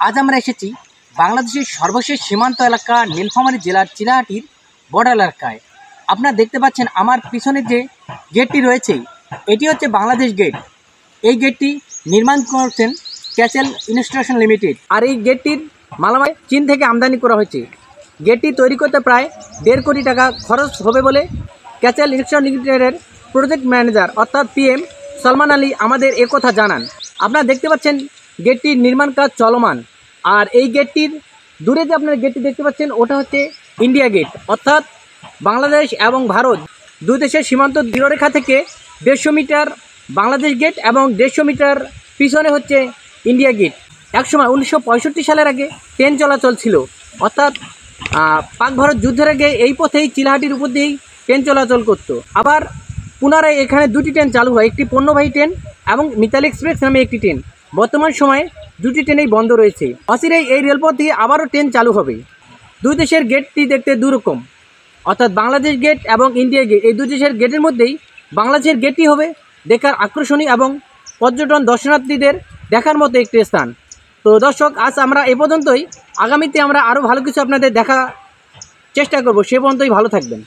আজ আমরা এসেছি বাংলাদেশের সর্বশেষ সীমান্ত এলাকা নীলফামারী জেলার চিলাহাটির বর্ডার এলাকায়। আপনারা দেখতে পাচ্ছেন আমার পিছনে যে গেটটি রয়েছে এটি হচ্ছে বাংলাদেশ গেট। এই গেটটি নির্মাণ করছেন ক্যাসেল ইনস্টলেশন লিমিটেড। আর এই গেটটির মালামাল চীন থেকে আমদানি করা হয়েছে। গেটটি তৈরি করতে প্রায় 1.5 কোটি টাকা খরচ হবে বলে ক্যাসেল ইনস্টলেশন লিমিটেডের প্রজেক্ট ম্যানেজার অর্থাৎ PM সলমান আলী আমাদের একথা জানান। আপনারা দেখতে পাচ্ছেন গেটটির নির্মাণ কাজ চলমান। আর এই গেটটির দূরে যে আপনারা গেটটি দেখতে পাচ্ছেন ওটা হচ্ছে ইন্ডিয়া গেট, অর্থাৎ বাংলাদেশ এবং ভারত দুই দেশের সীমান্ত দৃঢ়রেখা থেকে 150 মিটার বাংলাদেশ গেট এবং 150 মিটার পিছনে হচ্ছে ইন্ডিয়া গেট। একসময় 1965 সালের আগে ট্রেন চলাচল ছিল, অর্থাৎ পাক ভারত যুদ্ধের আগে এই পথেই চিলাহাটির উপর দিয়েই ট্রেন চলাচল করত। আবার পুনরায় এখানে দুটি ট্রেন চালু হয়, একটি পণ্যবাহী ট্রেন এবং মিতালি এক্সপ্রেস নামে একটি ট্রেন। বর্তমান সময়ে দুটি ট্রেনেই বন্ধ রয়েছে। অচিরেই এই রেলপথ দিয়ে আবারও ট্রেন চালু হবে। দুই দেশের গেটটি দেখতে দুরকম, অর্থাৎ বাংলাদেশ গেট এবং ইন্ডিয়া গেট। এই দুই দেশের গেটের মধ্যেই বাংলাদেশের গেটটি হবে দেখার আকর্ষণীয় এবং পর্যটন দর্শনার্থীদের দেখার মতো একটি স্থান। তো দর্শক, আজ আমরা এ পর্যন্তই। আগামীতে আমরা আরও ভালো কিছু আপনাদের দেখা চেষ্টা করব। সে পর্যন্তই ভালো থাকবেন।